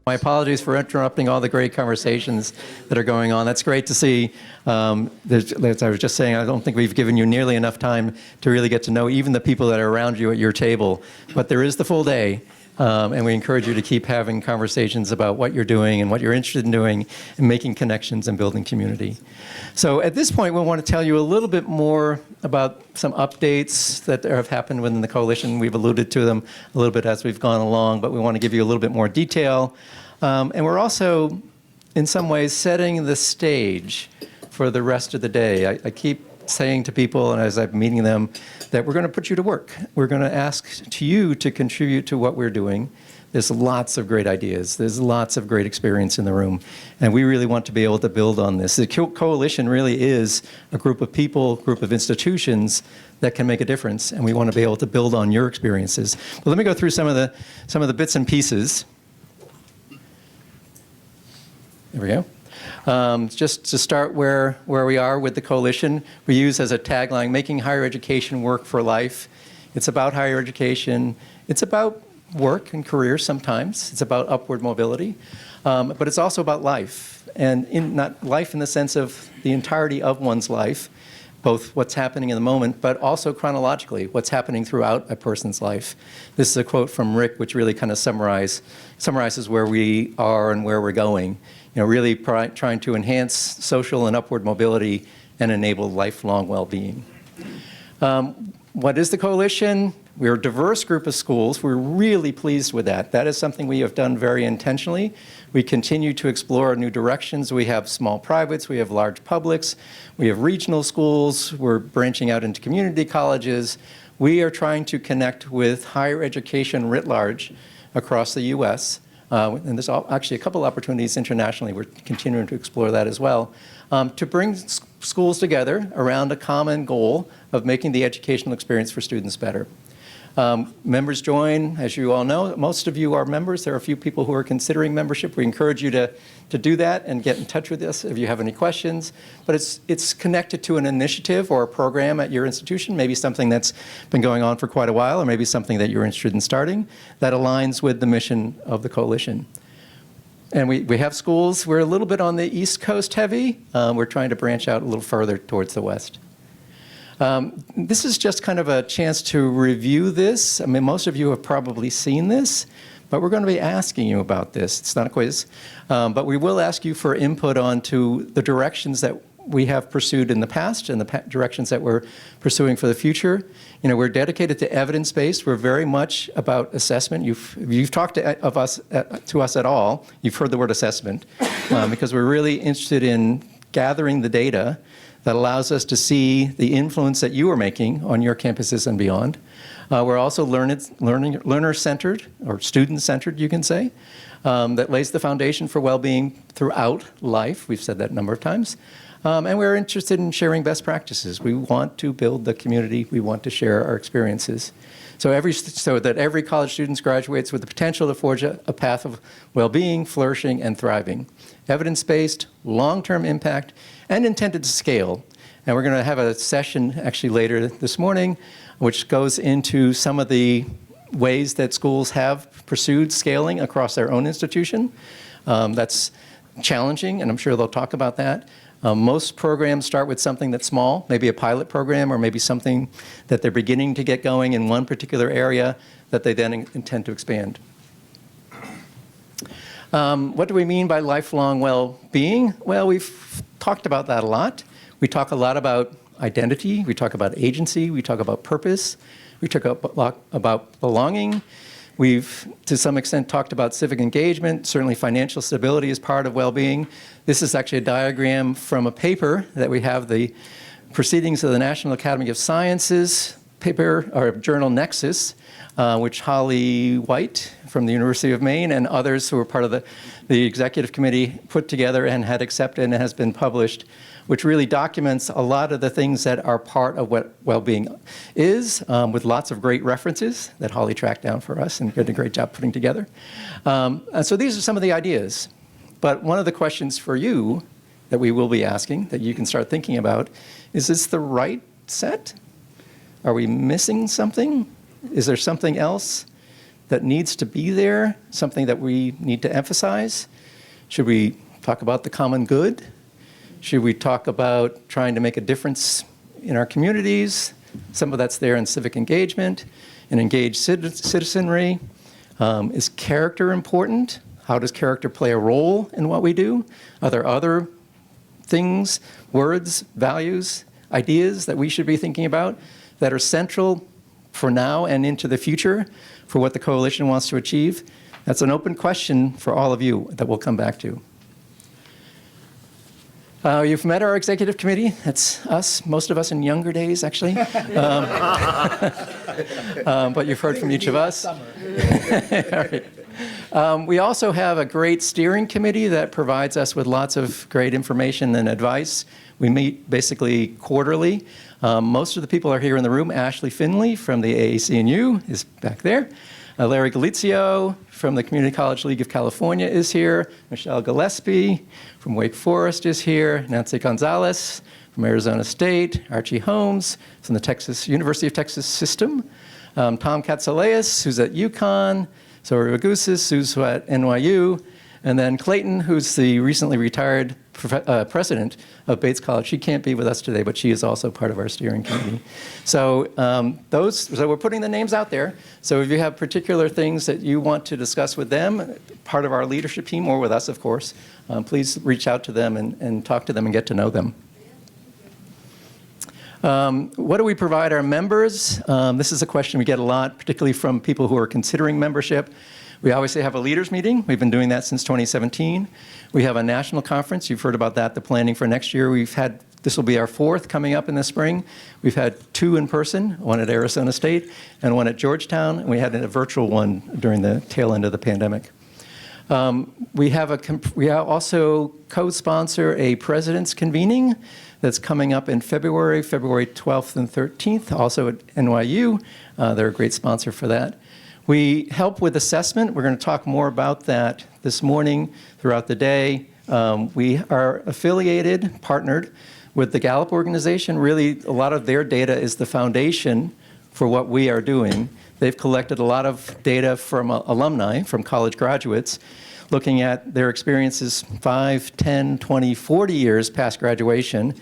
My apologies for interrupting all the great conversations that are going on. That's great to see. As I was just saying, I don't think we've given you nearly enough time to really get to know even the people that are around you at your table. But there is the full day, and we encourage you to keep having conversations about what you're doing and what you're interested in doing and making connections and building community. So at this point, we want to tell you a little bit more about some updates that have happened within the coalition. We've alluded to them a little bit as we've gone along, but we want to give you a little bit more detail. And we're also, in some ways, setting the stage for the rest of the day. I keep saying to people, and as I'm meeting them, that we're going to put you to work. We're going to ask to you to contribute to what we're doing. There's lots of great ideas. There's lots of great experience in the room. And we really want to be able to build on this. The coalition really is a group of people, group of institutions that can make a difference. And we want to be able to build on your experiences. But let me go through some of the bits and pieces. There we go. Just to start where we are with the coalition, we use as a tagline, making higher education work for life. It's about higher education. It's about work and career sometimes. It's about upward mobility. But it's also about life. And not life in the sense of the entirety of one's life, both what's happening in the moment, but also chronologically, what's happening throughout a person's life. This is a quote from Rick, which really kind of summarizes where we are and where we're going. You know, really trying to enhance social and upward mobility and enable lifelong well-being. What is the coalition? We're a diverse group of schools. We're really pleased with that. That is something we have done very intentionally. We continue to explore new directions. We have small privates, we have large publics, we have regional schools, we're branching out into community colleges. We are trying to connect with higher education writ large across the U.S., and there's actually a couple opportunities internationally. We're continuing to explore that as well, to bring schools together around a common goal of making the educational experience for students better. Members join, as you all know. Most of you are members. There are a few people who are considering membership. We encourage you to do that and get in touch with us if you have any questions. But it's connected to an initiative or a program at your institution, maybe something that's been going on for quite a while, or maybe something that you're interested in starting that aligns with the mission of the coalition. And we have schools. We're a little bit on the East Coast heavy. We're trying to branch out a little further towards the West. This is just kind of a chance to review this. I mean, most of you have probably seen this, but we're going to be asking you about this. It's not a quiz, but we will ask you for input onto the directions that we have pursued in the past and the directions that we're pursuing for the future. You know, we're dedicated to evidence-based. We're very much about assessment. You've talked to us at all. You've heard the word assessment because we're really interested in gathering the data that allows us to see the influence that you are making on your campuses and beyond. We're also learner-centered, or student-centered, you can say, that lays the foundation for well-being throughout life. We've said that a number of times. And we're interested in sharing best practices. We want to build the community. We want to share our experiences. So that every college student graduates with the potential to forge a path of well-being, flourishing, and thriving. Evidence-based, long-term impact, and intended to scale. And we're going to have a session actually later this morning, which goes into some of the ways that schools have pursued scaling across their own institution. That's challenging, and I'm sure they'll talk about that. Most programs start with something that's small, maybe a pilot program, or maybe something that they're beginning to get going in one particular area that they then intend to expand. What do we mean by lifelong well-being? Well, we've talked about that a lot. We talk a lot about identity. We talk about agency. We talk about purpose. We talk about belonging. We've, to some extent, talked about civic engagement. Certainly financial stability is part of well-being. This is actually a diagram from a paper that we have, the Proceedings of the National Academy of Sciences paper, or journal Nexus, which Holly White from the University of Maine and others who were part of the executive committee put together and had accepted and has been published, which really documents a lot of the things that are part of what well-being is, with lots of great references that Holly tracked down for us and did a great job putting together. And so these are some of the ideas. But one of the questions for you that we will be asking, that you can start thinking about, is this the right set? Are we missing something? Is there something else that needs to be there, something that we need to emphasize? Should we talk about the common good? Should we talk about trying to make a difference in our communities? Some of that's there in civic engagement and engaged citizenry. Is character important? How does character play a role in what we do? Are there other things, words, values, ideas that we should be thinking about that are central for now and into the future for what the coalition wants to achieve? That's an open question for all of you that we'll come back to. You've met our executive committee. That's us, most of us in younger days, actually. But you've heard from each of us. We also have a great steering committee that provides us with lots of great information and advice. We meet basically quarterly. Most of the people are here in the room. Ashley Finley from the AAC&U is back there. Larry Galizio from the Community College League of California is here. Michelle Gillespie from Wake Forest is here. Nancy Gonzalez from Arizona State. Archie Holmes from the University of Texas System. Tom Katsaleas, who's at UConn. Zori Ragusis, who's at NYU. And then Clayton, who's the recently retired president of Bates College. She can't be with us today, but she is also part of our steering committee. So so we're putting the names out there. So if you have particular things that you want to discuss with them, part of our leadership team, or with us, of course, please reach out to them and talk to them and get to know them. What do we provide our members? This is a question we get a lot, particularly from people who are considering membership. We obviously have a leaders meeting. We've been doing that since 2017. We have a national conference. You've heard about that, the planning for next year. This will be our fourth coming up in the spring. We've had 2 in person, one at Arizona State and one at Georgetown. And we had a virtual one during the tail end of the pandemic. We also co-sponsor a president's convening that's coming up in February 12th and 13th, also at NYU. They're a great sponsor for that. We help with assessment. We're going to talk more about that this morning throughout the day. We are affiliated, partnered with the Gallup organization. Really, a lot of their data is the foundation for what we are doing. They've collected a lot of data from alumni, from college graduates, looking at their experiences 5, 10, 20, 40 years past graduation,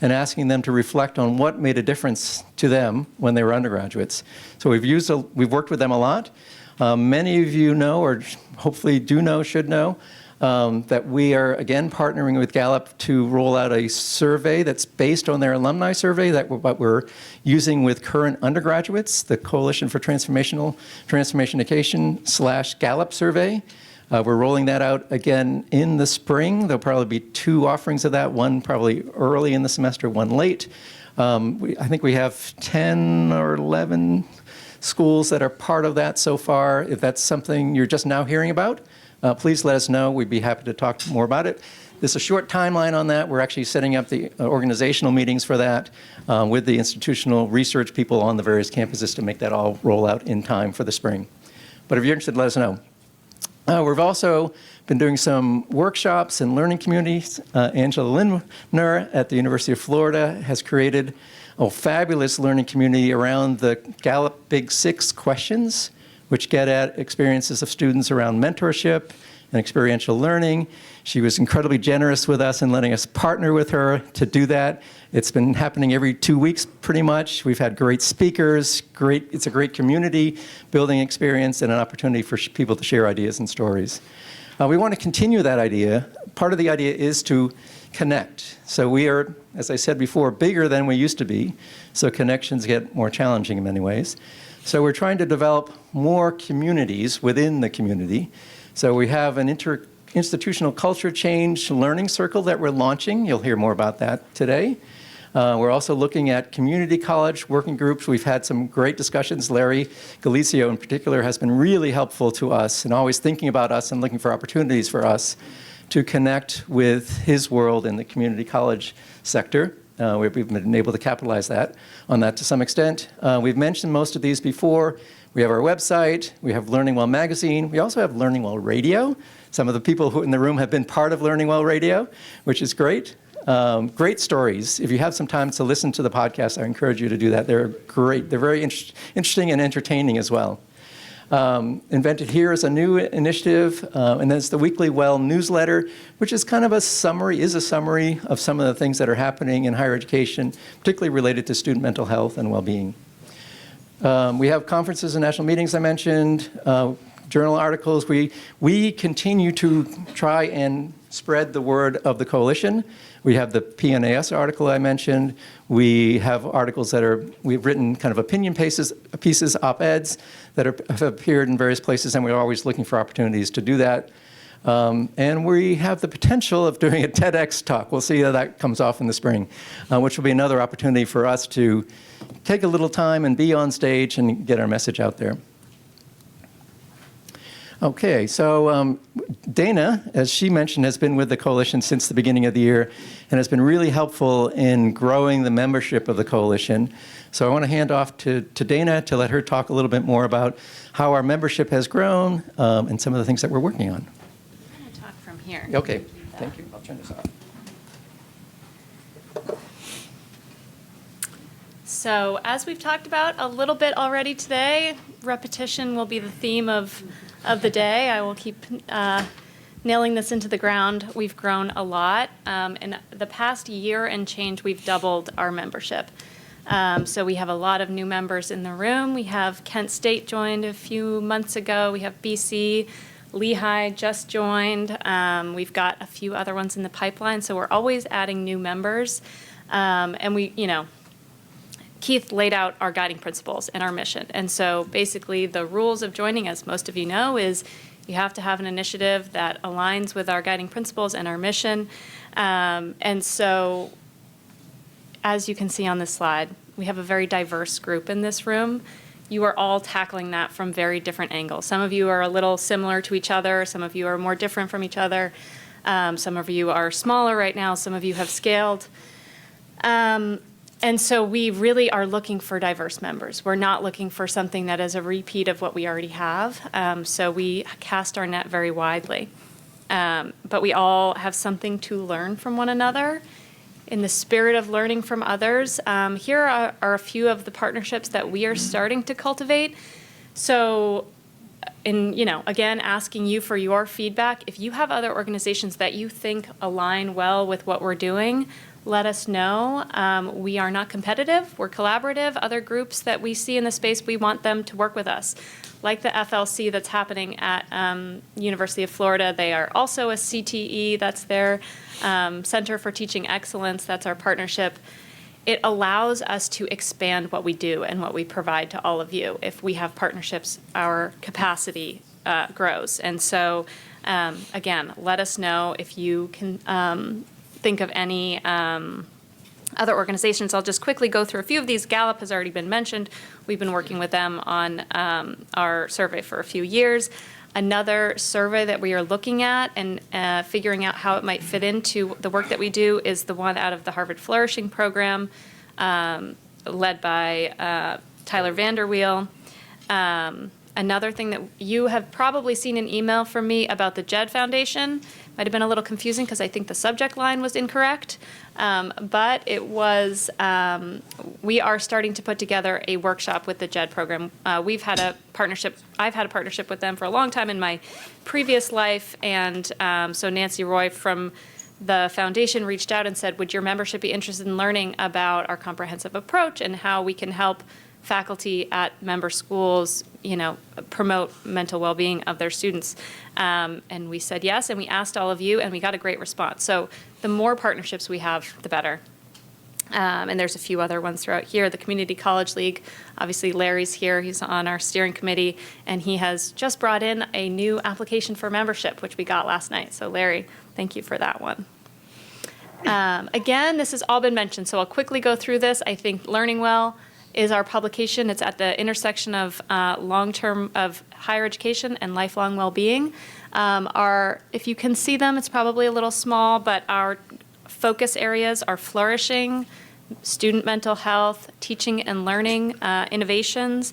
and asking them to reflect on what made a difference to them when they were undergraduates. So we've worked with them a lot. Many of you know, or hopefully do know, should know, that we are, again, partnering with Gallup to roll out a survey that's based on their alumni survey that we're using with current undergraduates, the Coalition for Transformation Education/Gallup survey. We're rolling that out again in the spring. There'll probably be 2 offerings of that, one probably early in the semester, one late. I think we have 10 or 11 schools that are part of that so far. If that's something you're just now hearing about, please let us know. We'd be happy to talk more about it. There's a short timeline on that. We're actually setting up the organizational meetings for that with the institutional research people on the various campuses to make that all roll out in time for the spring. But if you're interested, let us know. We've also been doing some workshops and learning communities. Angela Lindner at the University of Florida has created a fabulous learning community around the Gallup Big 6 questions, which get at experiences of students around mentorship and experiential learning. She was incredibly generous with us in letting us partner with her to do that. It's been happening every 2 weeks pretty much. We've had great speakers, it's a great community building experience and an opportunity for people to share ideas and stories. We want to continue that idea. Part of the idea is to connect. So we are, as I said before, bigger than we used to be, so connections get more challenging in many ways. So we're trying to develop more communities within the community. So we have an institutional culture change learning circle that we're launching. You'll hear more about that today. We're also looking at community college working groups. We've had some great discussions. Larry Galizio in particular has been really helpful to us and always thinking about us and looking for opportunities for us to connect with his world in the community college sector. We've been able to capitalize on that to some extent. We've mentioned most of these before. We have our website. We have Learning Well magazine. We also have Learning Well radio. Some of the people who in the room have been part of Learning Well radio, which is great. Great stories. If you have some time to listen to the podcast, I encourage you to do that. They're great. They're very interesting and entertaining as well. Invented Here is a new initiative, and then it's the Weekly Well newsletter, which is kind of a summary of some of the things that are happening in higher education, particularly related to student mental health and well-being. We have conferences and national meetings I mentioned, journal articles. We continue to try and spread the word of the coalition. We have the PNAS article I mentioned. We have articles we've written kind of opinion pieces, op-eds that have appeared in various places, and we're always looking for opportunities to do that. And we have the potential of doing a TEDx talk. We'll see how that comes off in the spring, which will be another opportunity for us to take a little time and be on stage and get our message out there. Okay, so Dana, as she mentioned, has been with the coalition since the beginning of the year and has been really helpful in growing the membership of the coalition. So I want to hand off to Dana to let her talk a little bit more about how our membership has grown and some of the things that we're working on. I'm going to talk from here. Okay, thank you. I'll turn this off. So as we've talked about a little bit already today, repetition will be the theme of the day. I will keep nailing this into the ground. We've grown a lot. In the past year and change, we've doubled our membership. So we have a lot of new members in the room. We have Kent State joined a few months ago. We have BC, Lehigh just joined. We've got a few other ones in the pipeline. So we're always adding new members. And Keith laid out our guiding principles and our mission. And so basically the rules of joining, as most of you know, is you have to have an initiative that aligns with our guiding principles and our mission. And so as you can see on this slide, we have a very diverse group in this room. You are all tackling that from very different angles. Some of you are a little similar to each other. Some of you are more different from each other. Some of you are smaller right now. Some of you have scaled. And so we really are looking for diverse members. We're not looking for something that is a repeat of what we already have. So we cast our net very widely. But we all have something to learn from one another. In the spirit of learning from others, here are a few of the partnerships that we are starting to cultivate. So again, asking you for your feedback. If you have other organizations that you think align well with what we're doing, let us know. We are not competitive, we're collaborative. Other groups that we see in the space, we want them to work with us. Like the FLC that's happening at University of Florida, they are also a CTE, that's their Center for Teaching Excellence, that's our partnership. It allows us to expand what we do and what we provide to all of you. If we have partnerships, our capacity grows. And so, again, let us know if you can think of any other organizations. I'll just quickly go through a few of these. Gallup has already been mentioned. We've been working with them on our survey for a few years. Another survey that we are looking at and figuring out how it might fit into the work that we do is the one out of the Harvard Flourishing Program, led by Tyler Vanderweel. Another thing that you have probably seen an email from me about the JED Foundation. Might have been a little confusing because I think the subject line was incorrect, but it was, we are starting to put together a workshop with the JED program. We've had a partnership, I've had a partnership with them for a long time in my previous life, and so Nancy Roy from the foundation reached out and said, would your membership be interested in learning about our comprehensive approach and how we can help faculty at member schools, promote mental well-being of their students. And we said yes, and we asked all of you, and we got a great response. So the more partnerships we have, the better. And there's a few other ones throughout here. The Community College League, obviously Larry's here, he's on our steering committee, and he has just brought in a new application for membership, which we got last night. So Larry, thank you for that one. Again, this has all been mentioned, so I'll quickly go through this. I think Learning Well is our publication. It's at the intersection of long-term of higher education and lifelong well-being. If you can see them, it's probably a little small, but our focus areas are flourishing, student mental health, teaching and learning, innovations,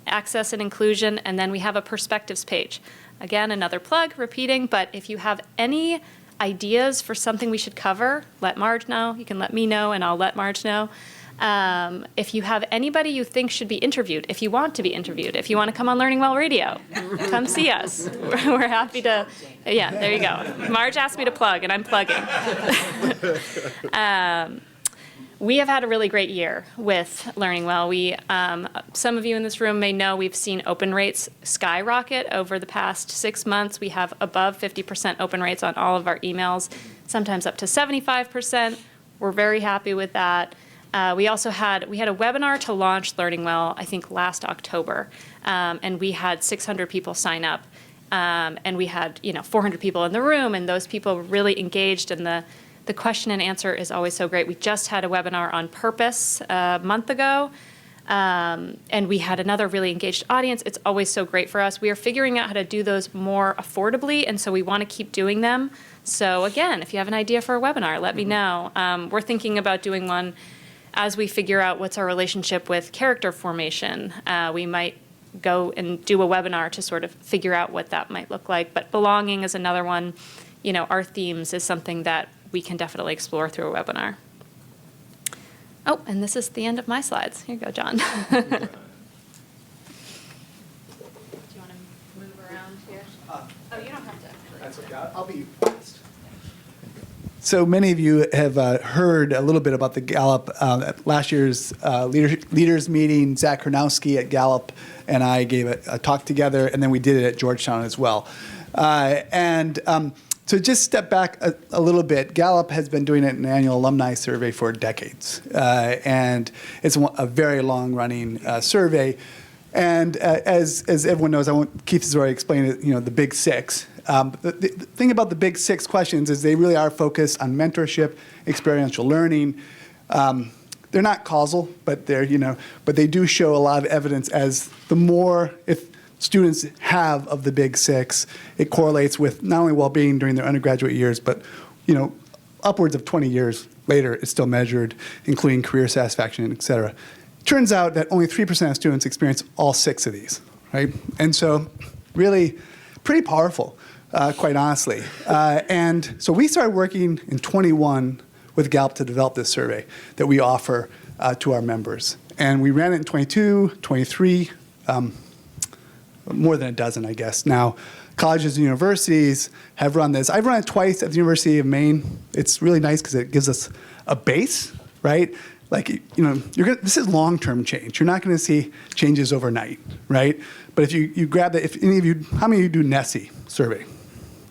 access and inclusion, and then we have a perspectives page. Again, another plug, repeating, but if you have any ideas for something we should cover, let Marge know. You can let me know, and I'll let Marge know. If you have anybody you think should be interviewed, if you want to be interviewed, if you want to come on Learning Well Radio, come see us. We're happy to, yeah, there you go. Marge asked me to plug, and I'm plugging. We have had a really great year with Learning Well. Some of you in this room may know we've seen open rates skyrocket over the past 6 months. We have above 50% open rates on all of our emails, sometimes up to 75%. We're very happy with that. We had a webinar to launch Learning Well, I think last October, and we had 600 people sign up, and we had 400 people in the room, and those people really engaged, and the question and answer is always so great. We just had a webinar on purpose a month ago, and we had another really engaged audience. It's always so great for us. We are figuring out how to do those more affordably, and so we want to keep doing them. So again, if you have an idea for a webinar, let me know. We're thinking about doing one as we figure out what's our relationship with character formation. We might go and do a webinar to sort of figure out what that might look like. But belonging is another one. Our themes is something that we can definitely explore through a webinar. Oh, and this is the end of my slides. Here you go, John. Do you want to move around here? Oh, you don't have to. That's okay. I'll be fast. So many of you have heard a little bit about the Gallup last year's leaders meeting. Zach Karnowski at Gallup and I gave a talk together, and then we did it at Georgetown as well. So just step back a little bit. Gallup has been doing an annual alumni survey for decades, and it's a very long-running survey. And as everyone knows, Keith has already explained it. The Big Six. The thing about the Big Six questions is they really are focused on mentorship, experiential learning. They're not causal, but but they do show a lot of evidence as the more students have of the Big Six, it correlates with not only well-being during their undergraduate years, but upwards of 20 years later, it's still measured, including career satisfaction, et cetera. Turns out that only 3% of students experience all 6 of these, right? And so really pretty powerful, quite honestly. And so we started working in 21 with Gallup to develop this survey that we offer to our members. And we ran it in 22, 23, more than a dozen, I guess. Now, colleges and universities have run this. I've run it twice at the University of Maine. It's really nice because it gives us a base, right? Like, this is long-term change. You're not going to see changes overnight, right? But if you grab that, how many of you do NESE survey,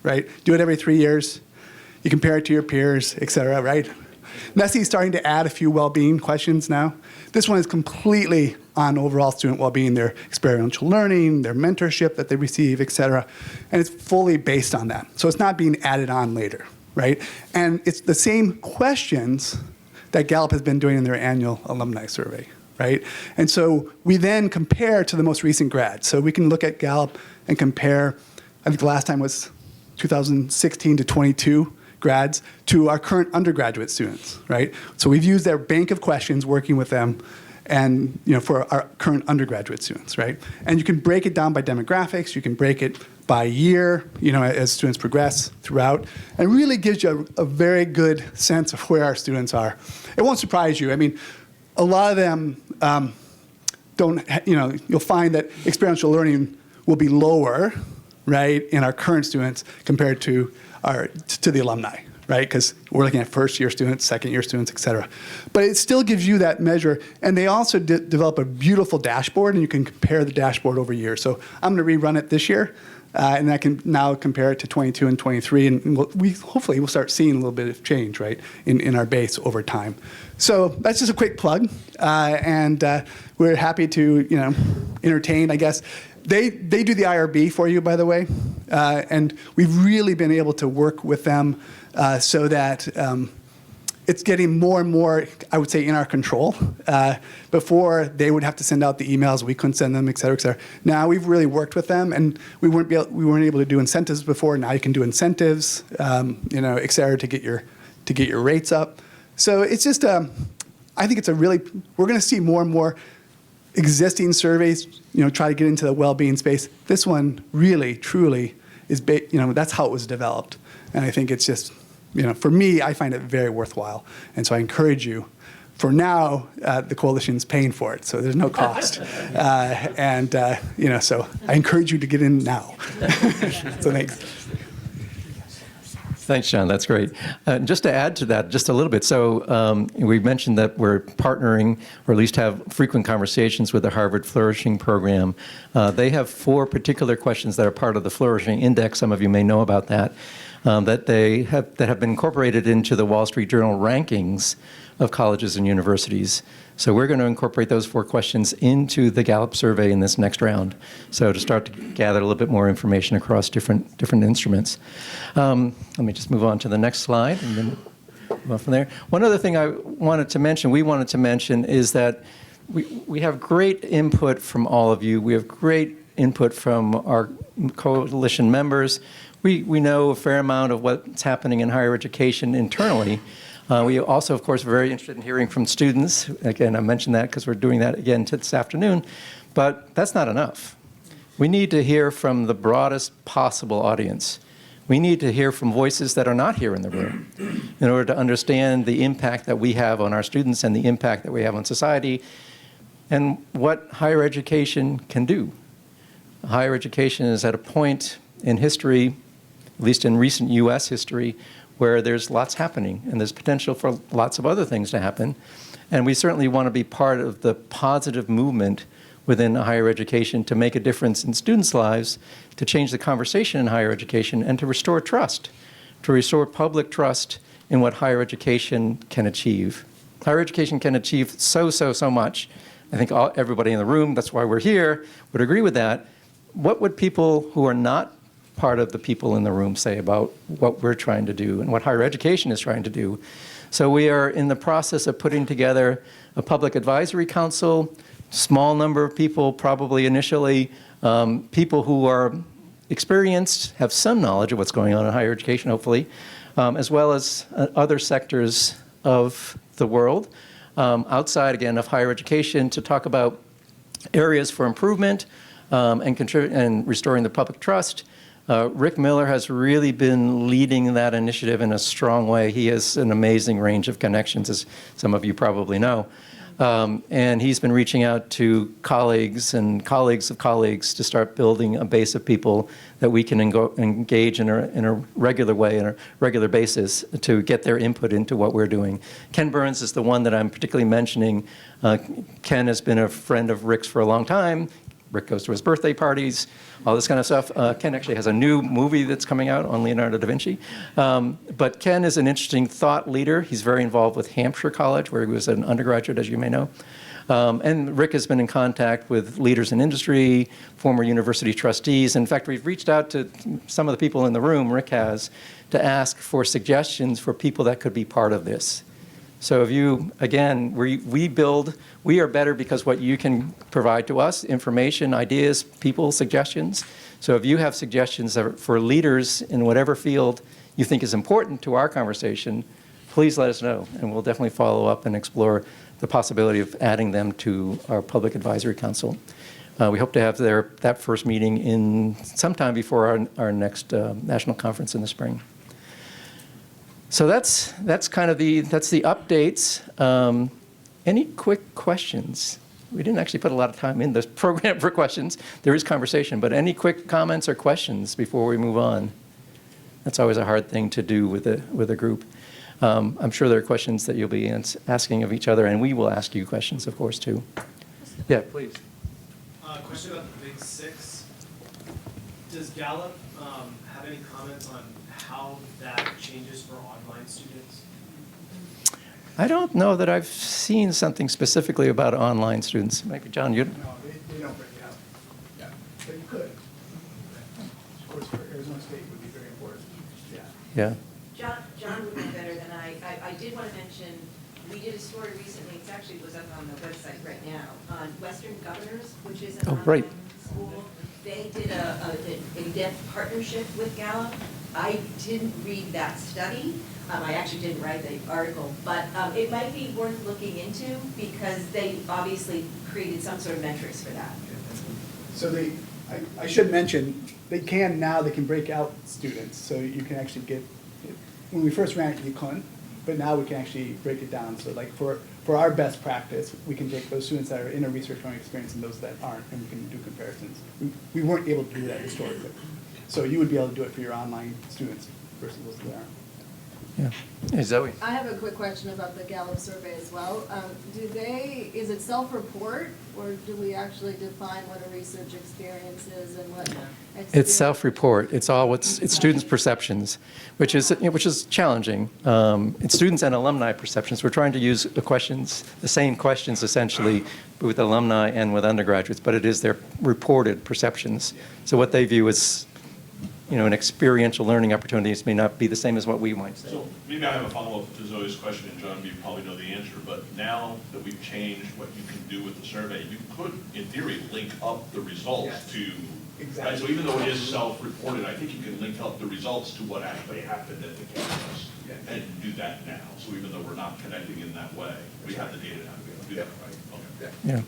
right? Do it every 3 years. You compare it to your peers, et cetera, right? NESE is starting to add a few well-being questions now. This one is completely on overall student well-being, their experiential learning, their mentorship that they receive, et cetera. And it's fully based on that. So it's not being added on later, right? And it's the same questions that Gallup has been doing in their annual alumni survey, right? And so we then compare to the most recent grads. So we can look at Gallup and compare, I think the last time was 2016 to 22 grads to our current undergraduate students, right? So we've used their bank of questions working with them and for our current undergraduate students, right? And you can break it down by demographics, you can break it by year, as students progress throughout, and it really gives you a very good sense of where our students are. It won't surprise you. I mean, a lot of them you'll find that experiential learning will be lower, right, in our current students compared to the alumni, right? Because we're looking at first-year students, second-year students, et cetera. But it still gives you that measure. And they also develop a beautiful dashboard, and you can compare the dashboard over years. So I'm going to rerun it this year, and I can now compare it to 22 and 23. And hopefully we'll start seeing a little bit of change, right, in our base over time. So that's just a quick plug. And we're happy to, entertain, I guess. They do the IRB for you, by the way, and we've really been able to work with them so that it's getting more and more, I would say, in our control. Before, they would have to send out the emails, we couldn't send them, et cetera, et cetera. Now we've really worked with them, and we weren't able to do incentives before. Now you can do incentives, et cetera, to get your rates up. So it's just, I think we're going to see more and more existing surveys, try to get into the well-being space. This one really, truly is, that's how it was developed. And I think it's just, for me, I find it very worthwhile. And so I encourage you, for now, the coalition's paying for it, so there's no cost. So I encourage you to get in now. So thanks. Thanks, John. That's great. Just to add to that just a little bit, so we mentioned that we're partnering, or at least have frequent conversations with the Harvard Flourishing Program. They have 4 particular questions that are part of the Flourishing Index. Some of you may know about that, that have been incorporated into the Wall Street Journal rankings of colleges and universities. So we're going to incorporate those 4 questions into the Gallup survey in this next round. So to start to gather a little bit more information across different instruments. Let me just move on to the next slide and then move on from there. One other thing we wanted to mention is that we have great input from all of you. We have great input from our coalition members. We know a fair amount of what's happening in higher education internally. We also, of course, are very interested in hearing from students. Again, I mentioned that because we're doing that again this afternoon. But that's not enough. We need to hear from the broadest possible audience. We need to hear from voices that are not here in the room in order to understand the impact that we have on our students and the impact that we have on society and what higher education can do. Higher education is at a point in history, at least in recent U.S. history, where there's lots happening and there's potential for lots of other things to happen. And we certainly want to be part of the positive movement within higher education to make a difference in students' lives, to change the conversation in higher education, and to restore trust, to restore public trust in what higher education can achieve. Higher education can achieve so much. I think everybody in the room, that's why we're here, would agree with that. What would people who are not part of the people in the room say about what we're trying to do and what higher education is trying to do? So we are in the process of putting together a public advisory council, small number of people, probably initially, people who are experienced, have some knowledge of what's going on in higher education, hopefully, as well as other sectors of the world, outside, again, of higher education, to talk about areas for improvement and restoring the public trust. Rick Miller has really been leading that initiative in a strong way. He has an amazing range of connections, as some of you probably know. And he's been reaching out to colleagues and colleagues of colleagues to start building a base of people that we can engage in a regular way, on a regular basis, to get their input into what we're doing. Ken Burns is the one that I'm particularly mentioning. Ken has been a friend of Rick's for a long time. Rick goes to his birthday parties, all this kind of stuff. Ken actually has a new movie that's coming out on Leonardo da Vinci. But Ken is an interesting thought leader. He's very involved with Hampshire College, where he was an undergraduate, as you may know. And Rick has been in contact with leaders in industry, former university trustees. In fact, we've reached out to some of the people in the room, Rick has, to ask for suggestions for people that could be part of this. So if you, again, we are better because what you can provide to us, information, ideas, people, suggestions. So if you have suggestions for leaders in whatever field you think is important to our conversation, please let us know, and we'll definitely follow up and explore the possibility of adding them to our Public Advisory Council. We hope to have that first meeting in sometime before our next national conference in the spring. So that's kind of the updates. Any quick questions? We didn't actually put a lot of time in this program for questions. There is conversation, but any quick comments or questions before we move on? That's always a hard thing to do with a group. I'm sure there are questions that you'll be asking of each other, and we will ask you questions, of course, too. Yeah, please. Question about the Big Six. Does Gallup have any comments on how that changes for online students? I don't know that I've seen something specifically about online students. Maybe, John, you? No, they don't break it out. Yeah, but you could. Of course, for Arizona State would be very important. Yeah. Yeah. John would know better than I did want to mention, we did a story recently, it actually was up on the website right now, on Western Governors, which is an right. online school. They did an in-depth partnership with Gallup. I didn't read that study. I actually didn't write the article, but it might be worth looking into because they obviously created some sort of metrics for that. So I should mention, they can break out students. So you can actually get, when we first ran it, you couldn't, but now we can actually break it down. So like for for our best practice, we can take those students that are in a research learning experience and those that aren't, and we can do comparisons. We weren't able to do that historically. So you would be able to do it for your online students versus those that aren't. Yeah. Hey, Zoe. I have a quick question about the Gallup survey as well. Is it self-report, or do we actually define what a research experience is and what? It's self-report. It's students' perceptions, which is challenging. It's students and alumni perceptions. We're trying to use the same questions essentially with alumni and with undergraduates, but it is their reported perceptions. So what they view as, an experiential learning opportunities may not be the same as what we might say. So maybe I have a follow-up to Zoe's question, and John, you probably know the answer, but now that we've changed what you can do with the survey, you could, in theory, link up the results Yes. to, Exactly. right? So even though it is self-reported, I think you can link up the results to what actually happened at the campus Yeah. and do that now. So even though we're not connecting in that way, we have the data now to be able to do that, right? Okay. Yeah.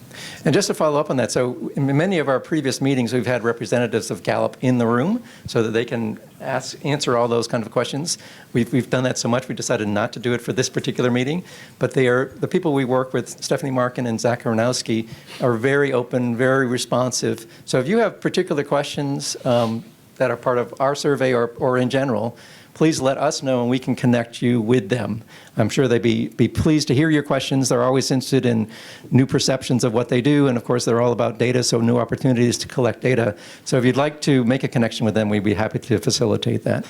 And just to follow up on that, so in many of our previous meetings, we've had representatives of Gallup in the room so that they can answer all those kind of questions. We've done that so much, we decided not to do it for this particular meeting. But the people we work with, Stephanie Markin and Zach Aronowski, are very open, very responsive. So if you have particular questions that are part of our survey or in general, please let us know and we can connect you with them. I'm sure they'd be pleased to hear your questions. They're always interested in new perceptions of what they do, and of course they're all about data, so new opportunities to collect data. So if you'd like to make a connection with them, we'd be happy to facilitate that.